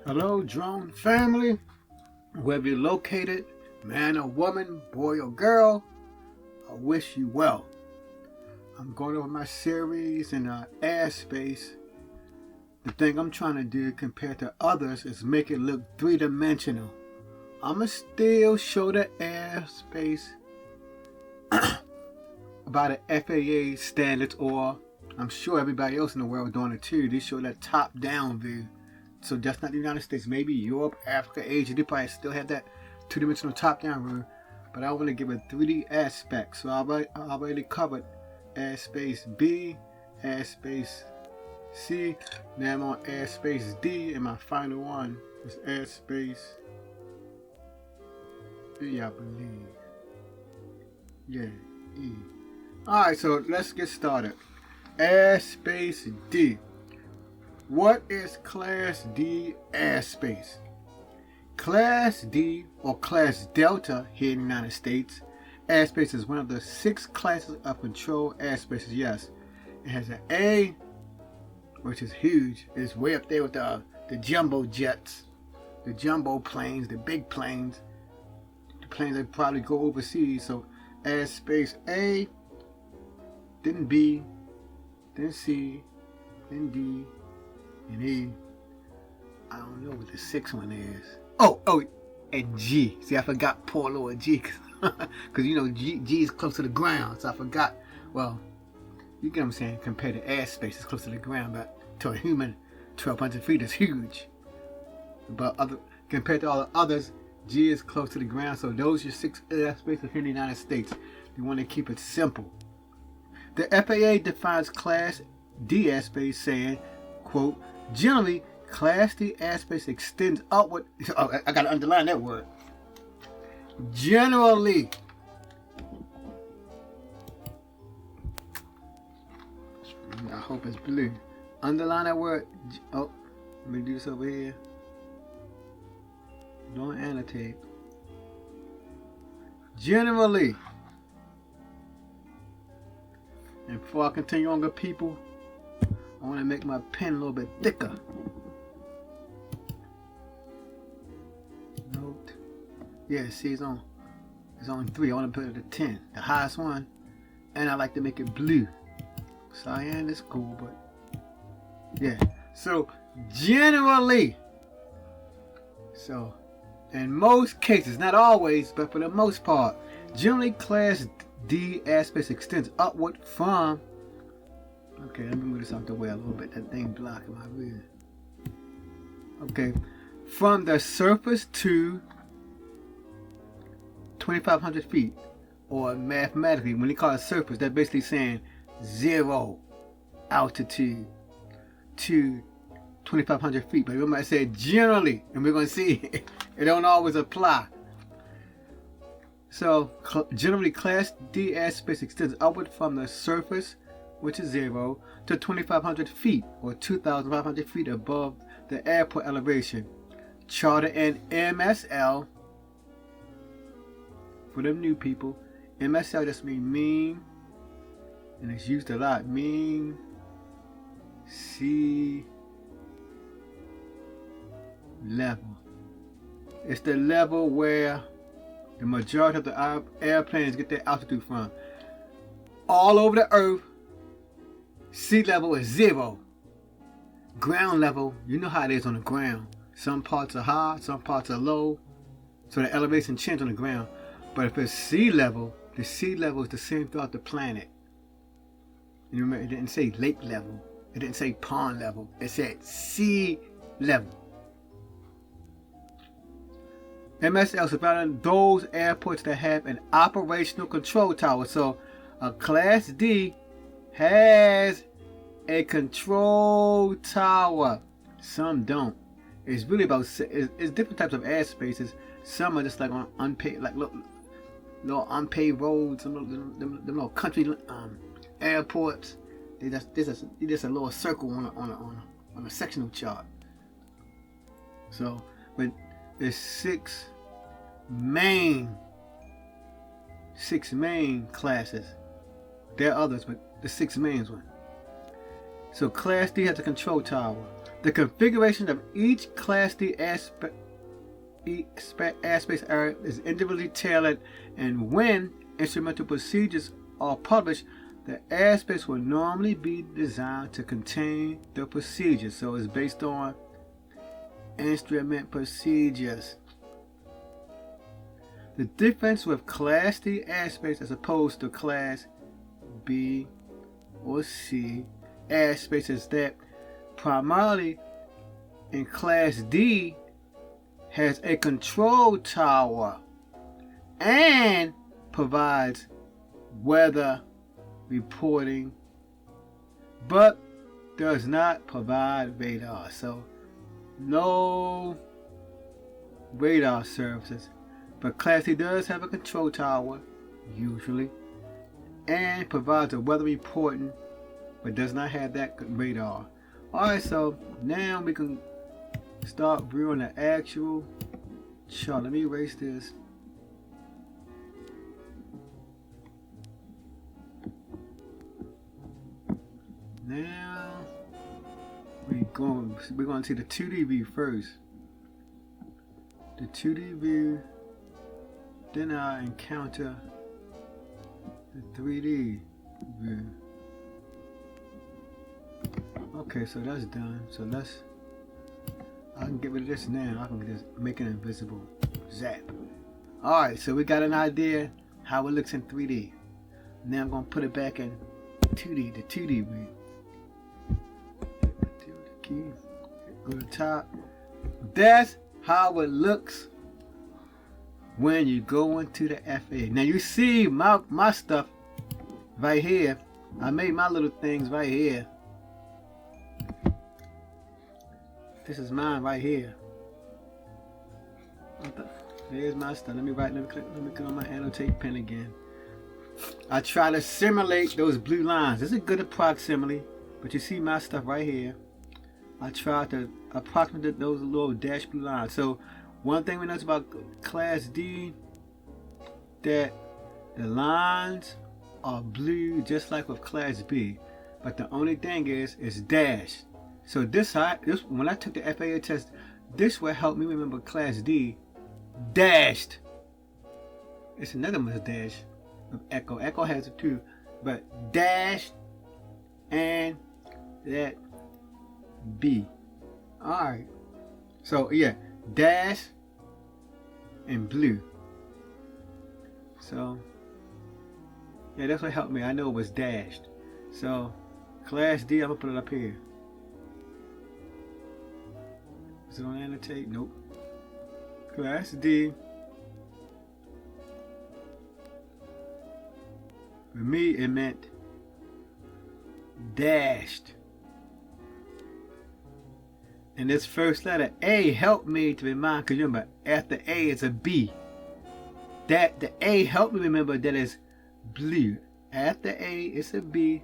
Hello, drone family. Wherever you're located, man or woman, boy or girl, I wish you well. I'm going over my series in Airspace. The thing I'm trying to do compared to others is make it look three-dimensional. I'ma still show the airspace by the FAA standards, or I'm sure everybody else in the world doing it too. They show that top-down view. So that's not the United States. Maybe Europe, Africa, Asia, they probably still have that two-dimensional top-down view. But I want to give a 3D aspect. So I've already covered airspace B, airspace C. Now I'm on airspace D, and my final one is airspace E, I believe. Yeah, E. Alright, so let's get started. Airspace D. What is Class D airspace? Class D, or Class Delta here in the United States, airspace is one of the 6 classes of control airspaces. Yes, it has an A, which is huge. It's way up there with the jumbo jets, the jumbo planes, the big planes, the planes that probably go overseas. So airspace A, then B, then C, then D, and E. I don't know what the 6th one is. Oh, and G. See, I forgot poor little G, because you know G is close to the ground. So I forgot. Well, you get what I'm saying. Compared to airspace, it's close to the ground, but to a human, 1,200 feet is huge. But compared to all the others, G is close to the ground. So those are your 6 airspaces here in the United States. You want to keep it simple. The FAA defines Class D airspace saying, quote, generally, Class D airspace extends upward. Oh, I gotta underline that word. Generally. I hope it's blue. Underline that word. Oh, let me do this over here. Don't annotate. Generally. And before I continue on, good people, I want to make my pen a little bit thicker. Note. Yeah, see, it's on 3. I want to put it at 10, the highest one, and I like to make it blue. Cyan is cool, but yeah. So generally, so in most cases, not always, but for the most part, generally Class D airspace extends upward from. Okay, let me move this out the way a little bit. That thing blocking my view. Okay, from the surface to 2,500 feet, or mathematically, when they call it surface, they're basically saying 0 altitude to 2,500 feet. But we might say generally, and we're going to see it don't always apply. So generally, Class D airspace extends upward from the surface, which is 0, to 2,500 feet, or 2,500 feet above the airport elevation. Charter and MSL, for them new people, MSL just means mean, and it's used a lot, mean sea level. It's the level where the majority of the airplanes get their altitude from. All over the earth, sea level is 0. Ground level, you know how it is on the ground. Some parts are high, some parts are low. So the elevation changes on the ground. But if it's sea level, the sea level is the same throughout the planet. You remember, it didn't say lake level. It didn't say pond level. It said sea level. MSL surrounding those airports that have an operational control tower. So a Class D has a control tower. Some don't. It's really about, it's different types of airspaces. Some are just like on unpaved, like little unpaved roads, them little country airports. They just a little circle on a sectional chart. So, but there's 6 main classes. There are others, but the 6 main ones. So Class D has a control tower. The configuration of each Class D airspace area is individually tailored, and when instrumental procedures are published, the airspace will normally be designed to contain the procedures. So it's based on instrument procedures. The difference with Class D airspace as opposed to Class B or C airspace is that primarily in Class D has a control tower and provides weather reporting, but does not provide radar. So no radar services. But Class D does have a control tower, usually, and provides a weather reporting, but does not have that radar. Alright, so now we can start viewing the actual chart. Let me erase this. Now we're going to see the 2D view first. The 2D view, then I encounter the 3D view. Okay, so that's done. So I can get rid of this now. I can just make it invisible. Zap. Alright, so we got an idea how it looks in 3D. Now I'm going to put it back in 2D, the 2D view. Key, go to the top. That's how it looks when you go into the FA. Now you see my stuff right here. I made my little things right here. This is mine right here. There's my stuff. Let me click on my annotate pen again. I try to simulate those blue lines. This is a good approximate, but you see my stuff right here. I try to approximate those little dash blue lines. So one thing we know about Class D, that the lines are blue just like with Class B, but the only thing is it's dashed. So this when I took the FAA test, this will help me remember Class D dashed. It's another mustache of Echo. Echo has it too, but dashed and that B. Alright. So yeah, dash and blue. So yeah, that's what helped me. I know it was dashed. So Class D, I'm gonna put it up here. Is it on annotate? Nope. Class D. For me, it meant dashed. And this first letter, A, helped me to remind, because remember, after A is a B. That the A helped me remember that it's blue. After A is a B,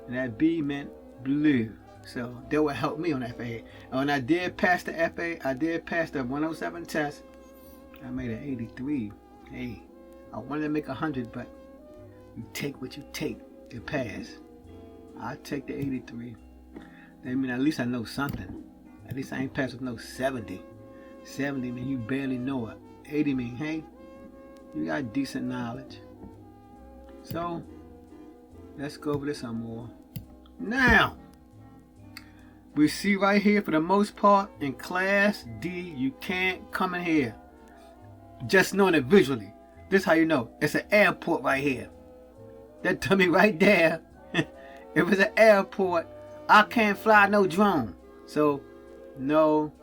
and that B meant blue. So that would help me on FAA. And when I did pass the FAA, I did pass the 107 test. I made an 83. Hey, I wanted to make 100, but you take what you take to pass. I take the 83. That means at least I know something. At least I ain't passed with no 70. 70 mean you barely know it. 80 mean, hey, you got decent knowledge. So, let's go over this some more. Now, we see right here, for the most part, in Class D, you can't come in here. Just knowing it visually. This is how you know. It's an airport right here. That tell me right there. If it's an airport, I can't fly no drone. So, no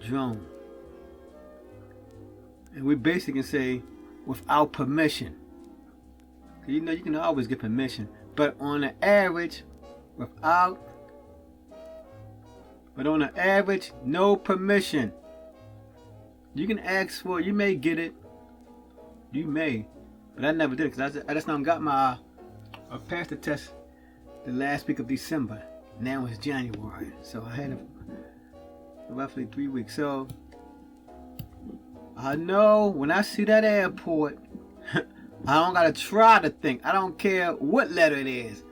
drone. And we basically can say without permission. You know, you can always get permission, but on the average, without. But on the average, no permission. You can ask for it. You may get it. You may, but I never did it because I just now got my. I passed the test the last week of December. Now it's January, so I had it roughly 3 weeks. So I know when I see that airport, I don't gotta try to think. I don't care what letter it is.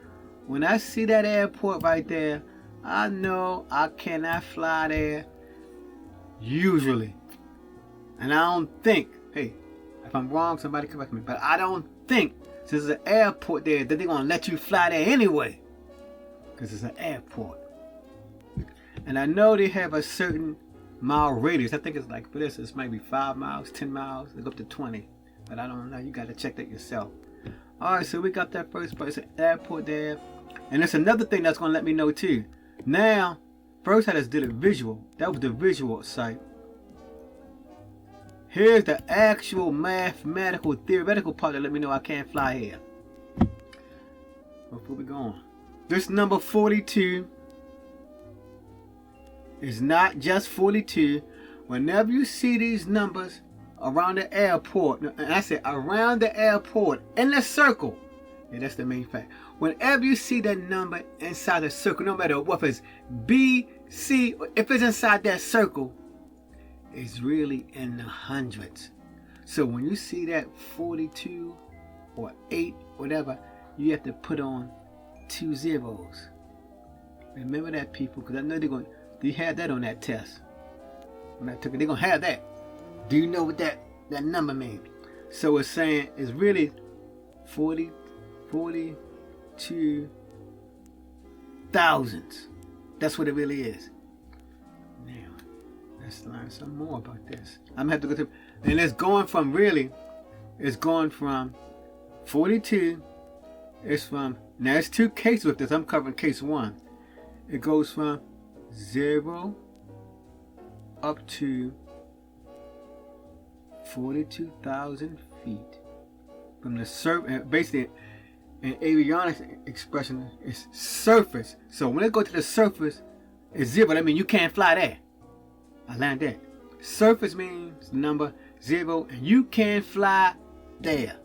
When I see that airport right there, I know I cannot fly there usually. And I don't think, hey, if I'm wrong, somebody correct me, but I don't think, since there's an airport there, that they're going to let you fly there anyway. Because it's an airport. And I know they have a certain mile radius. I think it's like, for this, it's maybe 5 miles, 10 miles, they go up to 20. But I don't know, you got to check that yourself. Alright, so we got that first place, an airport there. And there's another thing that's going to let me know too. Now, first I just did a visual. That was the visual site. Here's the actual mathematical, theoretical part that let me know I can't fly here. Before we go on. This number 42 is not just 42. Whenever you see these numbers around the airport, and I said around the airport, in the circle, yeah, that's the main fact. Whenever you see that number inside the circle, no matter what it's B, C, if it's inside that circle, it's really in the hundreds. So when you see that 42 or 8, whatever, you have to put on 2 zeros. Remember that, people, because I know they had that on that test. When I took it, they're going to have that. Do you know what that number means? So it's saying it's really 42 thousands. That's what it really is. Now, let's learn some more about this. I'm going to have to go through. And it's going from 42. It's from, now it's 2 cases with this. I'm covering case 1. It goes from 0 up to 42,000 feet. From the surface, basically, in avionics expression, it's surface. So when it goes to the surface, it's 0. That means you can't fly there. I learned that. Surface means the number 0, and you can't fly there.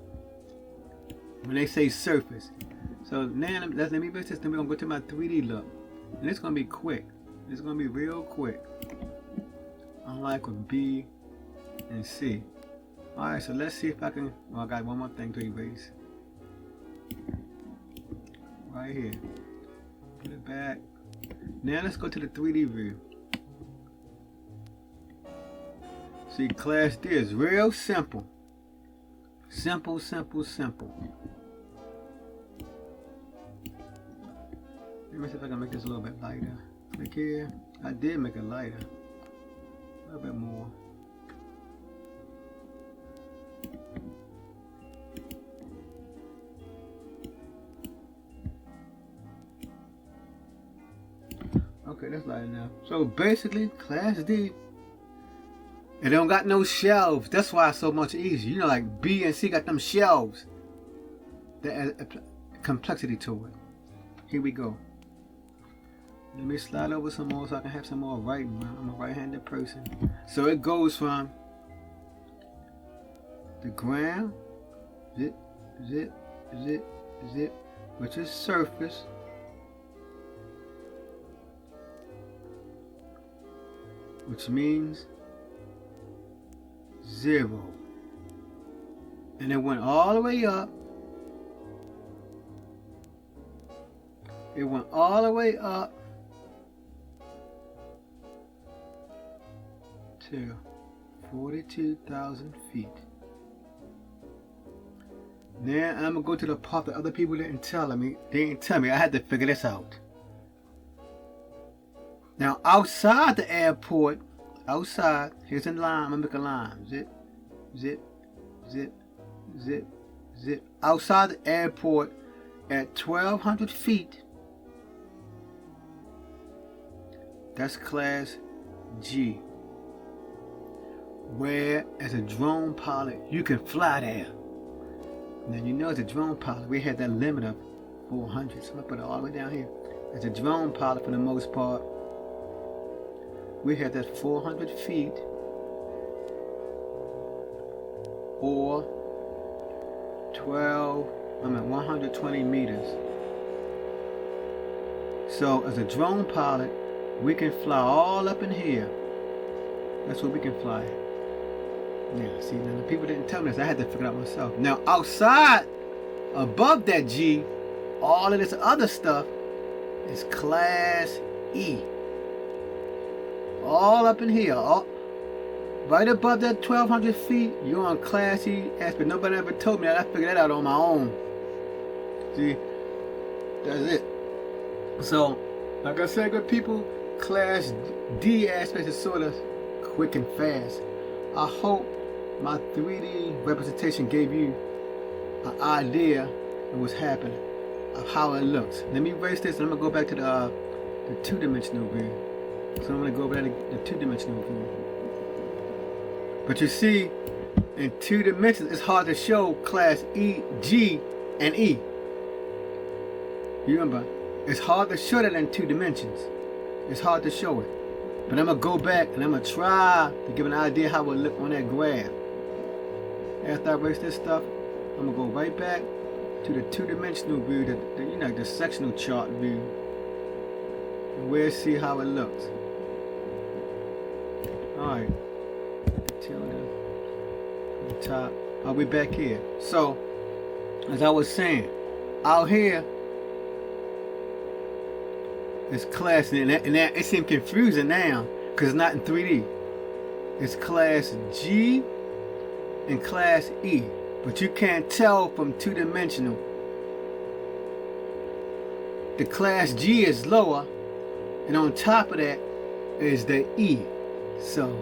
When they say surface. So now let me fix this. Then we're gonna go to my 3D look, and it's gonna be quick. It's gonna be real quick. Unlike with B and C. All right, so let's see if I can. Well, I got one more thing to erase. Right here. Put it back. Now let's go to the 3D view. See, class D is real simple. Simple. Let me see if I can make this a little bit lighter. Look here. I did make it lighter. A little bit more. Okay, that's light enough. So basically, class D, it don't got no shelves. That's why it's so much easier. You know, like B and C got them shelves. That adds complexity to it. Here we go. Let me slide over some more so I can have some more writing. I'm a right-handed person. So it goes from the ground, zip, which is surface, which means 0. And it went all the way up. It went all the way up to 42,000 feet. Now I'm gonna go to the part that other people didn't tell me. They didn't tell me. I had to figure this out. Now outside the airport, outside, here's a line. I'm gonna make a line. Zip. Outside the airport at 1,200 feet. That's class G. Where as a drone pilot you can fly there. Now you know as a drone pilot we had that limit of 400, so I'm gonna put it all the way down here. As a drone pilot, for the most part, we had that 400 feet or 120 meters. So as a drone pilot, we can fly all up in here. That's what we can fly at. Yeah, see, now the people didn't tell me this. I had to figure it out myself. Now, outside, above that G, all of this other stuff is class E. All up in here, right above that 1,200 feet, you're on Class E airspace. Nobody ever told me that. I figured that out on my own. See, that's it. So, like I said, good people, Class D airspace is sort of quick and fast. I hope my 3D representation gave you an idea of what's happening, of how it looks. Let me erase this and I'm going to go back to the two-dimensional view. So I'm going to go back to the two-dimensional view. But you see, in 2 dimensions, it's hard to show Class E, G, and E. You remember, it's hard to show that in 2 dimensions. It's hard to show it. But I'm going to go back and I'm going to try to give an idea how it will look on that graph. After I erase this stuff, I'm going to go right back to the 2-dimensional view, the sectional chart view. And we'll see how it looks. Alright. Till the top. I'll be back here. So, as I was saying, out here, it's Class, and that it seems confusing now because it's not in 3D. It's Class G and Class E, but you can't tell from 2-dimensional. The Class G is lower, and on top of that is the E. So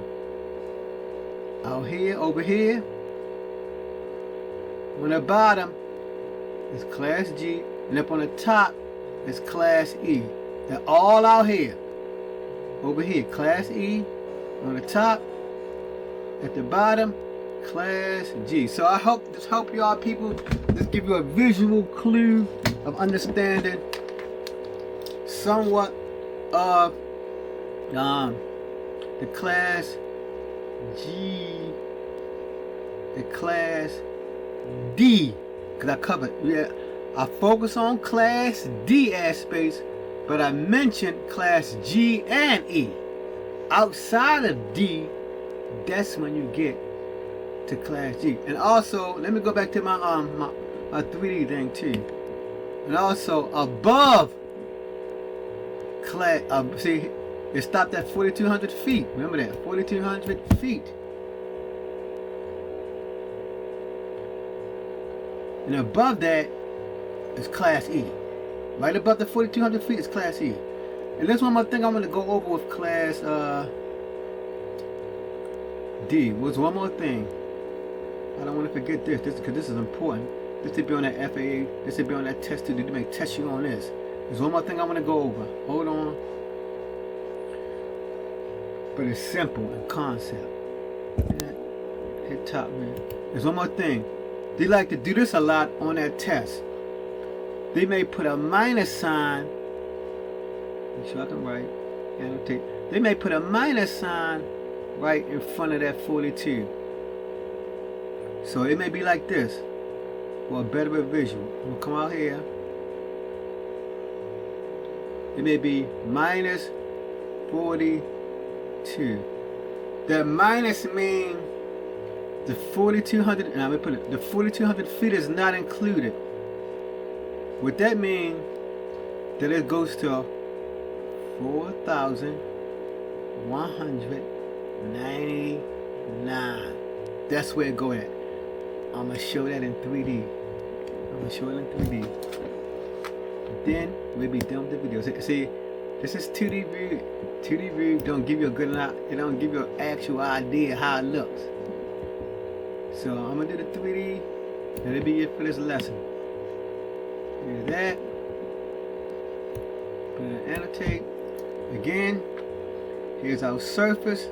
out here, over here, on the bottom is Class G, and up on the top is Class E. They're all out here. Over here, Class E. On the top. At the bottom, Class G. So I hope this help y'all people. This give you a visual clue of understanding somewhat of the Class G, the Class D. Because I covered, I focus on Class D airspace, but I mentioned Class G and E. Outside of D, that's when you get to Class G. And also, let me go back to my 3D thing too. And also above Class, see, it stopped at 4,200 feet. Remember that, 4,200 feet. And above that is Class E. Right above the 4,200 feet is Class E. And there's one more thing I'm going to go over with Class D. Was one more thing. I don't want to forget this because this is important. This should be on that FAA. This should be on that test too. They may test you on this. There's one more thing I want to go over. Hold on. But it's simple in concept. Hit top, man. There's one more thing. They like to do this a lot on that test. They may put a minus sign. Make sure I can write. Annotate. They may put a minus sign right in front of that 42. So it may be like this. For a better visual. We'll come out here. It may be minus 42. The minus means the 4,200, and I'm going to put it, the 4,200 feet is not included. What that means, that it goes to 4,199. That's where it go at. I'm going to show that in 3D. I'm going to show it in 3D. Then we'll be done with the video. See, this is 2D view. 2D view don't give you a good enough, it don't give you an actual idea how it looks. So I'm going to do the 3D. That'll be it for this lesson. Here's that. Put an annotate. Again, here's our surface.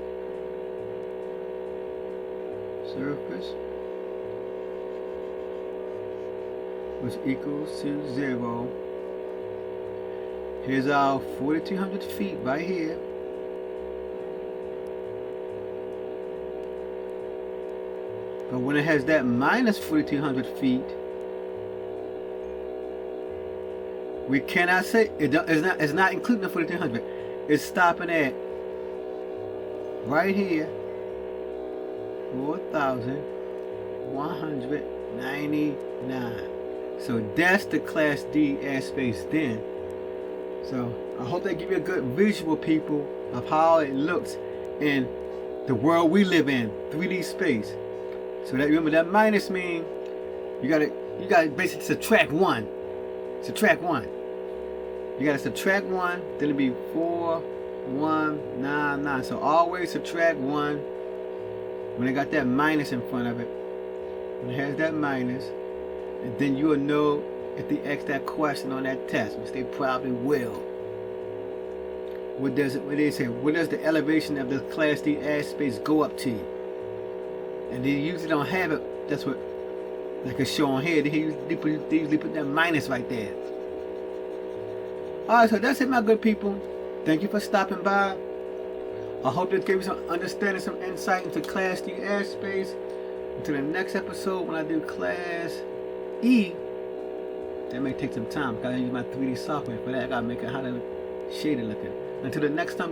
Surface. Which equals to 0. Here's our 4,200 feet right here. But when it has that minus 4,200 feet, we cannot say it's not including the 4,200. It's stopping at right here, 4,199. So that's the Class D airspace then. So I hope they give you a good visual, people, of how it looks in the world we live in, 3D space. So that, remember, that minus mean you gotta basically subtract one. Subtract one. You gotta subtract one, then it'll be 4, 1, 9, 9. So always subtract one when it got that minus in front of it. When it has that minus, and then you'll know if they ask that question on that test, which they probably will. What they say? What does the elevation of the Class D airspace go up to? And they usually don't have it. That's what, like it's shown here. They usually put that minus right there. Alright, so that's it, my good people. Thank you for stopping by. I hope this gave you some understanding, some insight into Class D airspace. Until the next episode, when I do Class E, that may take some time because I use my 3D software for that. I gotta make it how to shade it looking. Until the next time.